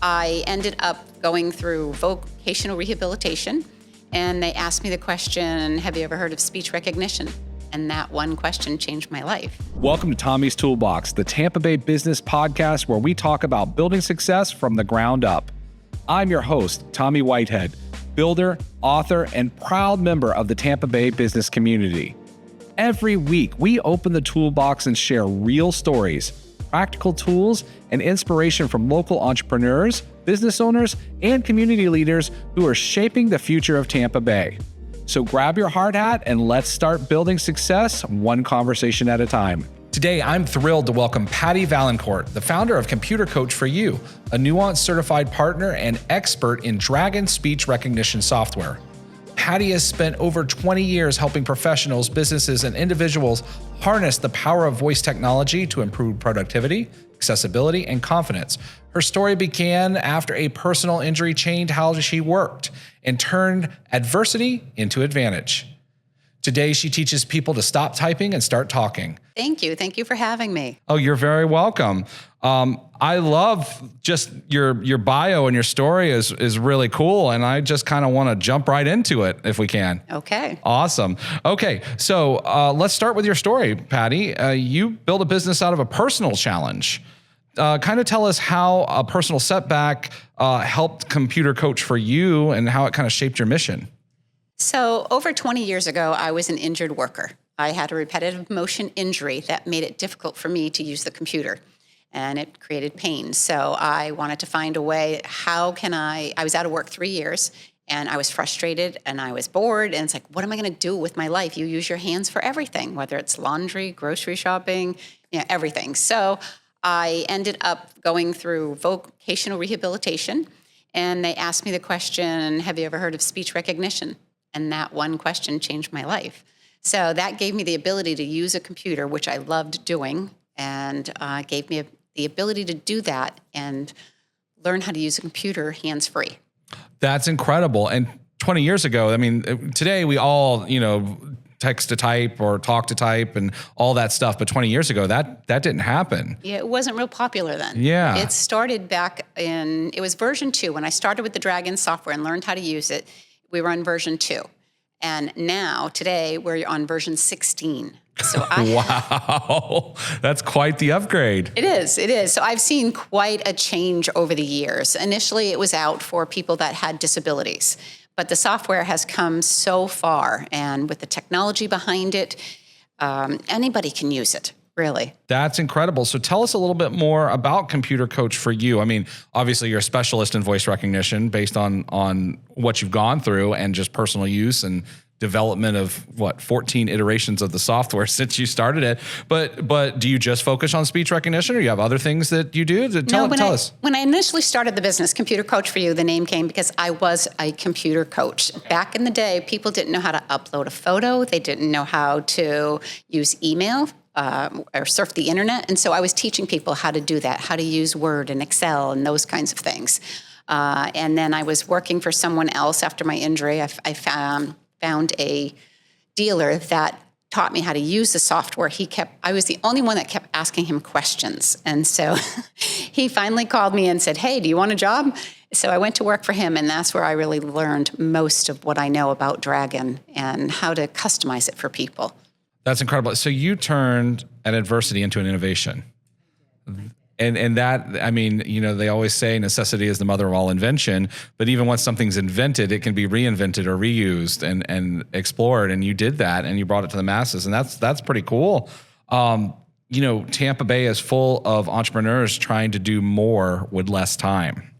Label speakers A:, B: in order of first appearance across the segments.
A: I ended up going through vocational rehabilitation, and they asked me the question, have you ever heard of speech recognition? And that one question changed my life.
B: Welcome to Tommy's Toolbox, the Tampa Bay business podcast where we talk about building success from the ground up. I'm your host, Tommy Whitehead, builder, author, and proud member of the Tampa Bay business community. Every week, we open the toolbox and share real stories, practical tools, and inspiration from local entrepreneurs, business owners, and community leaders who are shaping the future of Tampa Bay. So grab your hard hat and let's start building success one conversation at a time. Today, I'm thrilled to welcome Patty Vaillancourt, the founder of Computer Coach for You, a Nuance-certified partner and expert in Dragon speech recognition software. Patty has spent over 20 years helping professionals, businesses, and individuals harness the power of voice technology to improve productivity, accessibility, and confidence. Her story began after a personal injury changed how she worked and turned adversity into advantage. Today, she teaches people to stop typing and start talking.
A: Thank you. Thank you for having me.
B: Oh, you're very welcome. I love just your bio, and your story is really cool. And I just kind of want to jump right into it if we can.
A: Okay.
B: Awesome. Okay. So let's start with your story, Patty. You built a business out of a personal challenge. Kind of tell us how a personal setback helped Computer Coach for You and how it kind of shaped your mission.
A: So over 20 years ago, I was an injured worker. I had a repetitive motion injury that made it difficult for me to use the computer, and it created pain. So I wanted to find a way, I was out of work 3 years, and I was frustrated and I was bored, and it's like, what am I going to do with my life? You use your hands for everything, whether it's laundry, grocery shopping, everything. So I ended up going through vocational rehabilitation, and they asked me the question, have you ever heard of speech recognition? And that one question changed my life. So that gave me the ability to use a computer, which I loved doing, and gave me the ability to do that and learn how to use a computer hands-free. That's
B: incredible. And 20 years ago, I mean, today we all, text to type or talk to type and all that stuff. But 20 years ago, that didn't happen.
A: Yeah, it wasn't real popular then.
B: Yeah.
A: It started it was version 2. When I started with the Dragon software and learned how to use it, we were on version 2. And now, today, we're on version 16. So
B: wow, that's quite the upgrade.
A: It is. So I've seen quite a change over the years. Initially, it was out for people that had disabilities. But the software has come so far, and with the technology behind it, anybody can use it, really.
B: That's incredible. So tell us a little bit more about Computer Coach for You. I mean, obviously you're a specialist in voice recognition based on what you've gone through and just personal use and development of 14 iterations of the software since you started it. But do you just focus on speech recognition, or you have other things that you do? Tell us.
A: When I initially started the business, Computer Coach for You, the name came because I was a computer coach. Back in the day, people didn't know how to upload a photo. They didn't know how to use email or surf the internet. And so I was teaching people how to do that, how to use Word and Excel and those kinds of things. And then I was working for someone else after my injury. I found a dealer that taught me how to use the software. I was the only one that kept asking him questions. And so he finally called me and said, hey, do you want a job? So I went to work for him, and that's where I really learned most of what I know about Dragon and how to customize it for people.
B: That's incredible. So you turned an adversity into an innovation. And that, I mean, they always say necessity is the mother of all invention, but even once something's invented, it can be reinvented or reused and explored. And you did that, and you brought it to the masses. And that's pretty cool. Tampa Bay is full of entrepreneurs trying to do more with less time.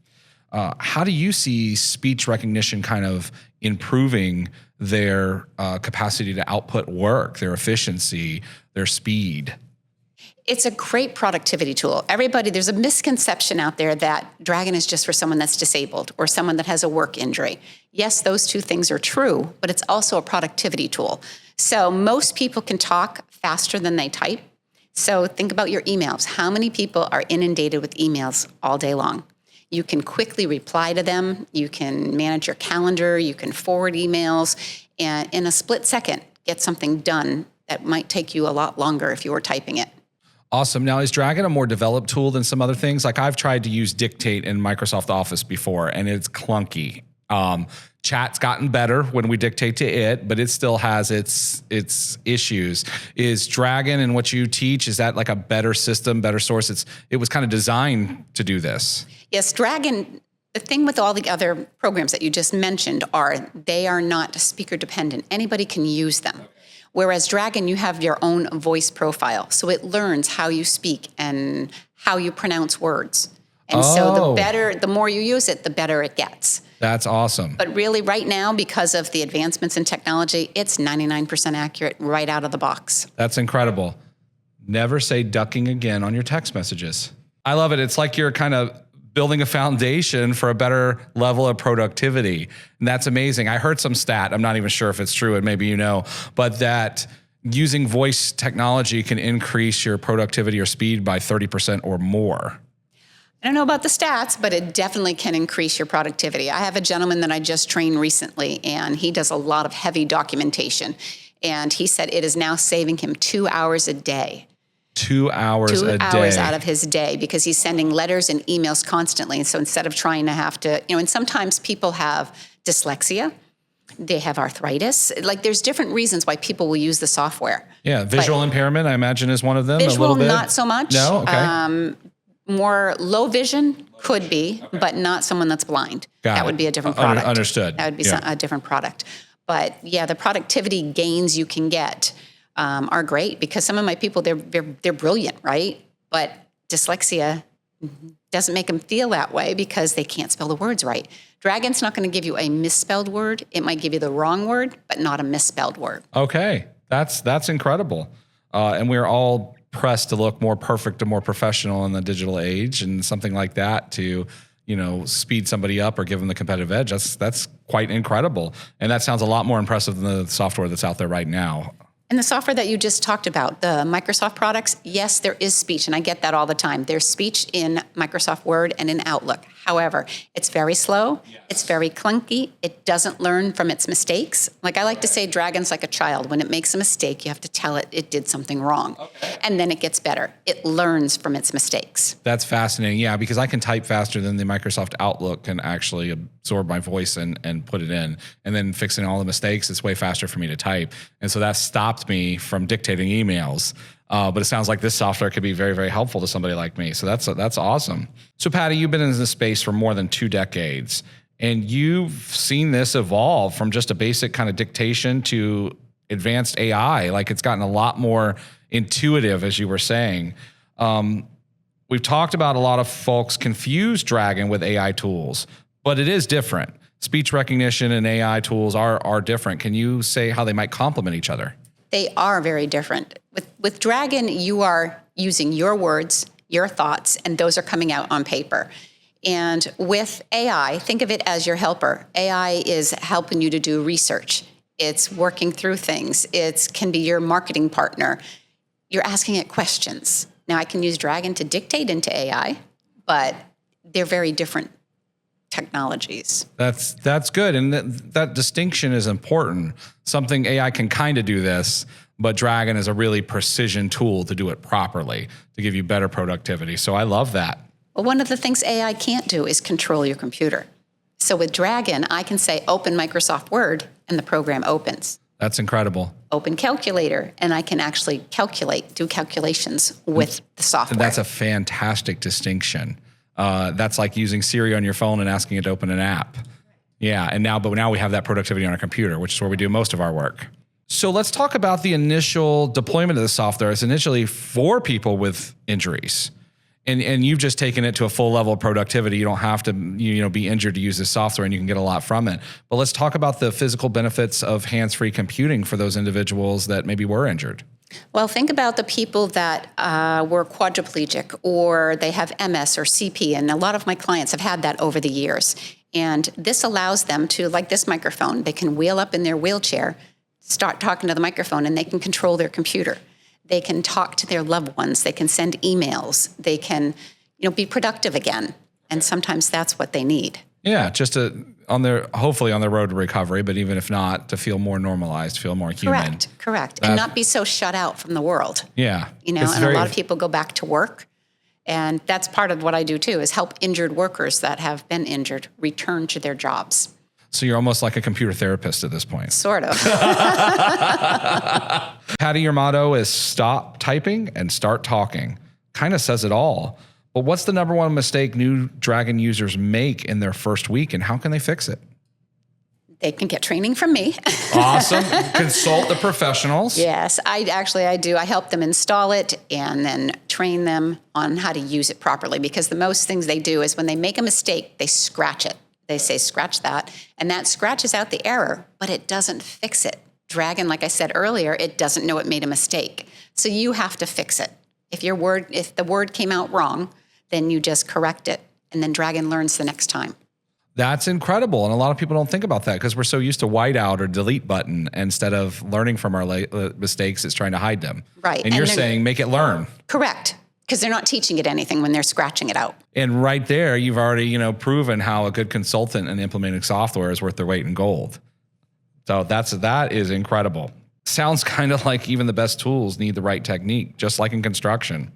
B: How do you see speech recognition kind of improving their capacity to output work, their efficiency, their speed?
A: It's a great productivity tool. There's a misconception out there that Dragon is just for someone that's disabled or someone that has a work injury. Yes, those two things are true, but it's also a productivity tool. So most people can talk faster than they type. So think about your emails. How many people are inundated with emails all day long? You can quickly reply to them. You can manage your calendar. You can forward emails, and in a split second, get something done that might take you a lot longer if you were typing it.
B: Awesome. Now, is Dragon a more developed tool than some other things? Like I've tried to use Dictate in Microsoft Office before, and it's clunky. Chat's gotten better when we dictate to it, but it still has its issues. Is Dragon and what you teach, is that like a better system, better source? It was kind of designed to do this.
A: Yes, Dragon, the thing with all the other programs that you just mentioned they are not speaker dependent. Anybody can use them. Whereas Dragon, you have your own voice profile. So it learns how you speak and how you pronounce words. And so the more you use it, the better it gets.
B: That's awesome.
A: But really right now, because of the advancements in technology, it's 99% accurate right out of the box.
B: That's incredible. Never say ducking again on your text messages. I love it. It's like you're kind of building a foundation for a better level of productivity. And that's amazing. I heard some stat, I'm not even sure if it's true, and maybe you know, but that using voice technology can increase your productivity or speed by 30% or more.
A: I don't know about the stats, but it definitely can increase your productivity. I have a gentleman that I just trained recently, and he does a lot of heavy documentation. And he said it is now saving him 2 hours a day.
B: 2 hours a day.
A: 2 hours out of his day, because he's sending letters and emails constantly. And so instead of trying to have to, and sometimes people have dyslexia, they have arthritis. Like there's different reasons why people will use the software.
B: Yeah, visual impairment, I imagine, is one of them.
A: Visual,
B: a little bit.
A: not so much.
B: No, okay.
A: More low vision could be, but not someone that's blind. That would be a different product.
B: Understood.
A: That would be a different product. But yeah, the productivity gains you can get are great, because some of my people, they're brilliant, right? But dyslexia doesn't make them feel that way because they can't spell the words right. Dragon's not going to give you a misspelled word. It might give you the wrong word, but not a misspelled word.
B: Okay, that's incredible. And we're all pressed to look more perfect and more professional in the digital age, and something like that to, speed somebody up or give them the competitive edge. That's quite incredible. And that sounds a lot more impressive than the software that's out there right now.
A: And the software that you just talked about, the Microsoft products, yes, there is speech, and I get that all the time. There's speech in Microsoft Word and in Outlook. However, it's very slow, it's very clunky, it doesn't learn from its mistakes. Like I like to say, Dragon's like a child. When it makes a mistake, you have to tell it did something wrong. Okay. And then it gets better. It learns from its mistakes.
B: That's fascinating, yeah, because I can type faster than the Microsoft Outlook can actually absorb my voice and put it in. And then fixing all the mistakes, it's way faster for me to type. And so that stopped me from dictating emails. But it sounds like this software could be very, very helpful to somebody like me. So that's awesome. So Patty, you've been in this space for more than 2 decades, and you've seen this evolve from just a basic kind of dictation to advanced AI. Like it's gotten a lot more intuitive, as you were saying. We've talked about a lot of folks confuse Dragon with AI tools, but it is different. Speech recognition and AI tools are different. Can you say how they might complement each other?
A: They are very different. With Dragon, you are using your words, your thoughts, and those are coming out on paper. And with AI, think of it as your helper. AI is helping you to do research. It's working through things. It can be your marketing partner. You're asking it questions. Now, I can use Dragon to dictate into AI, but they're very different technologies.
B: That's good. And that distinction is important. Something AI can kind of do this, but Dragon is a really precision tool to do it properly, to give you better productivity. So I love that.
A: Well, one of the things AI can't do is control your computer. So with Dragon, I can say, open Microsoft Word, and the program opens.
B: That's incredible.
A: Open calculator, and I can actually do calculations with the software.
B: That's a fantastic distinction. That's like using Siri on your phone and asking it to open an app. Yeah, but now we have that productivity on our computer, which is where we do most of our work. So let's talk about the initial deployment of the software. It's initially for people with injuries. And you've just taken it to a full level of productivity. You don't have to be injured to use this software, and you can get a lot from it. But let's talk about the physical benefits of hands-free computing for those individuals that maybe were injured.
A: Well, think about the people that were quadriplegic, or they have MS or CP, and a lot of my clients have had that over the years. And this allows them to, like this microphone, they can wheel up in their wheelchair, start talking to the microphone, and they can control their computer. They can talk to their loved ones. They can send emails. They can, be productive again. And sometimes that's what they need.
B: Yeah, just hopefully on their road to recovery, but even if not, to feel more normalized, feel more human.
A: Correct. And not be so shut out from the world.
B: Yeah.
A: And a lot of people go back to work. And that's part of what I do too, is help injured workers that have been injured return to their jobs.
B: So you're almost like a computer therapist at this point.
A: Sort of.
B: Patty, your motto is stop typing and start talking. Kind of says it all. But what's the number one mistake new Dragon users make in their first week, and how can they fix it?
A: They can get training from me.
B: Awesome. Consult the professionals.
A: Yes, I do. I help them install it and then train them on how to use it properly, because the most things they do is when they make a mistake, they scratch it. They say, scratch that, and that scratches out the error, but it doesn't fix it. Dragon, like I said earlier, it doesn't know it made a mistake. So you have to fix it. If the word came out wrong, then you just correct it, and then Dragon learns the next time.
B: That's incredible. And a lot of people don't think about that because we're so used to whiteout or delete button. Instead of learning from our mistakes, it's trying to hide them.
A: Right.
B: And you're saying make it learn.
A: Correct. Because they're not teaching it anything when they're scratching it out.
B: And right there, you've already, proven how a good consultant in implementing software is worth their weight in gold. So that is incredible. Sounds kind of like even the best tools need the right technique, just like in construction.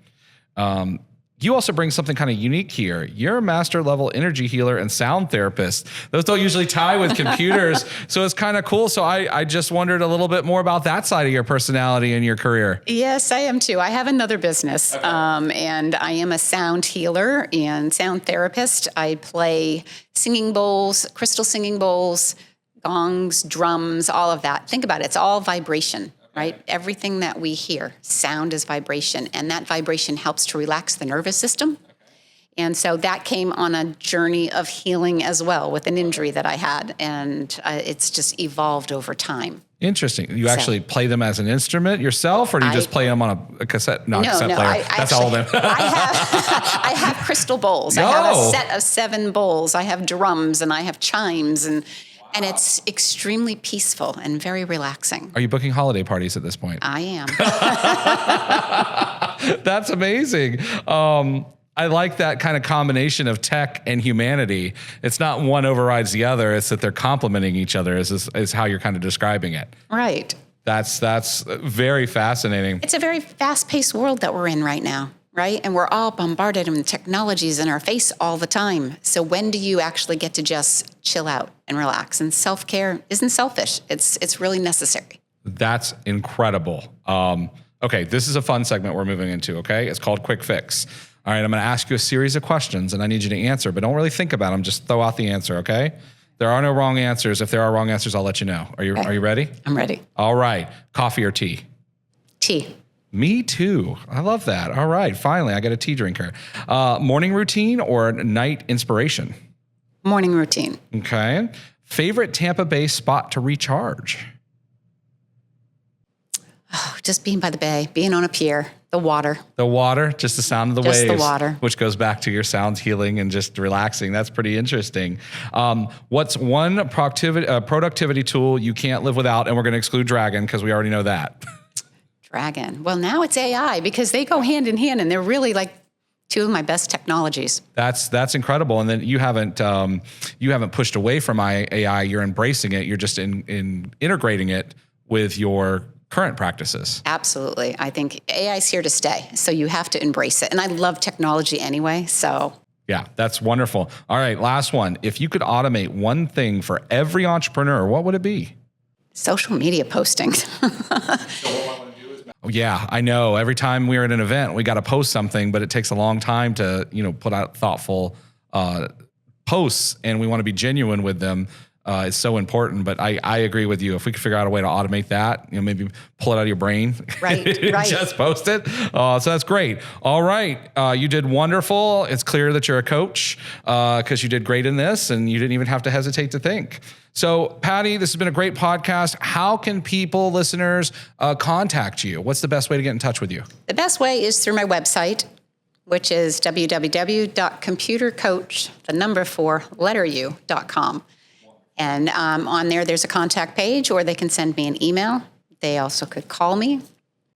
B: You also bring something kind of unique here. You're a master level energy healer and sound therapist. Those don't usually tie with computers, so it's kind of cool. So I just wondered a little bit more about that side of your personality and your career.
A: Yes, I am too. I have another business, and I am a sound healer and sound therapist. I play singing bowls, crystal singing bowls, gongs, drums, all of that. Think about it. It's all vibration. Right? Everything that we hear, sound is vibration, and that vibration helps to relax the nervous system. And so that came on a journey of healing as well with an injury that I had, and it's just evolved over time.
B: Interesting. You actually play them as an instrument yourself, or do you just play them on a cassette? No, cassette player. That's all of them.
A: I have crystal bowls. I have a set of 7 bowls. I have drums, and I have chimes, and it's extremely peaceful and very relaxing.
B: Are you booking holiday parties at this point?
A: I am.
B: That's amazing. I like that kind of combination of tech and humanity. It's not one overrides the other. It's that they're complementing each other is how you're kind of describing it.
A: Right.
B: That's very fascinating.
A: It's a very fast-paced world that we're in right now. Right? And we're all bombarded with technologies in our face all the time. So when do you actually get to just chill out and relax? And self-care isn't selfish. It's really necessary.
B: That's incredible. Okay, this is a fun segment we're moving into, okay? It's called Quick Fix. All right, I'm going to ask you a series of questions, and I need you to answer, but don't really think about them. Just throw out the answer, okay? There are no wrong answers. If there are wrong answers, I'll let you know. Are you ready?
A: I'm ready.
B: All right. Coffee or tea?
A: Tea.
B: Me too. I love that. All right. Finally, I got a tea drinker. Morning routine or night inspiration?
A: Morning routine.
B: Okay. Favorite Tampa Bay spot to recharge?
A: Oh, just being by the bay, being on a pier, the water.
B: The water, just the sound of the waves.
A: Just the water.
B: Which goes back to your sound healing and just relaxing. That's pretty interesting. What's one productivity tool you can't live without? And we're going to exclude Dragon because we already know that.
A: Dragon. Well, now it's AI because they go hand in hand, and they're really like 2 of my best technologies.
B: That's incredible. And then you haven't pushed away from AI. You're embracing it. You're just in integrating it with your current practices.
A: Absolutely. I think AI is here to stay, so you have to embrace it. And I love technology anyway, so.
B: Yeah, that's wonderful. All right, last one. If you could automate one thing for every entrepreneur, what would it be?
A: Social media posting.
B: Yeah, I know. Every time we're at an event, we got to post something, but it takes a long time to, put out thoughtful posts, and we want to be genuine with them. It's so important, but I agree with you. If we could figure out a way to automate that, maybe pull it out of your brain,
A: right.
B: Just post it. So that's great. All right. You did wonderful. It's clear that you're a coach because you did great in this and you didn't even have to hesitate to think. So Patty, this has been a great podcast. How can people, listeners, contact you? What's the best way to get in touch with you? The
A: best way is through my website, which is www.computercoach4u.com. And on there's a contact page, or they can send me an email. They also could call me.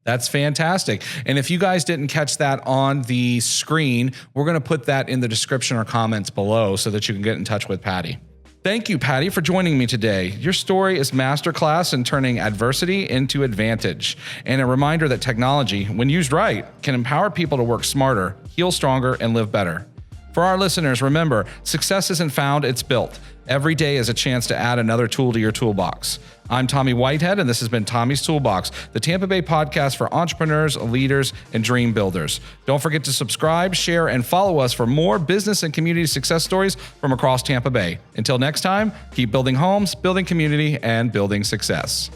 B: That's fantastic. And if you guys didn't catch that on the screen, we're going to put that in the description or comments below so that you can get in touch with Patty. Thank you, Patty, for joining me today. Your story is masterclass in turning adversity into advantage, and a reminder that technology, when used right, can empower people to work smarter, heal stronger, and live better. For our listeners, remember, success isn't found, it's built. Every day is a chance to add another tool to your toolbox. I'm Tommy Whitehead, and this has been Tommy's Toolbox, the Tampa Bay podcast for entrepreneurs, leaders, and dream builders. Don't forget to subscribe, share, and follow us for more business and community success stories from across Tampa Bay. Until next time, keep building homes, building community, and building success.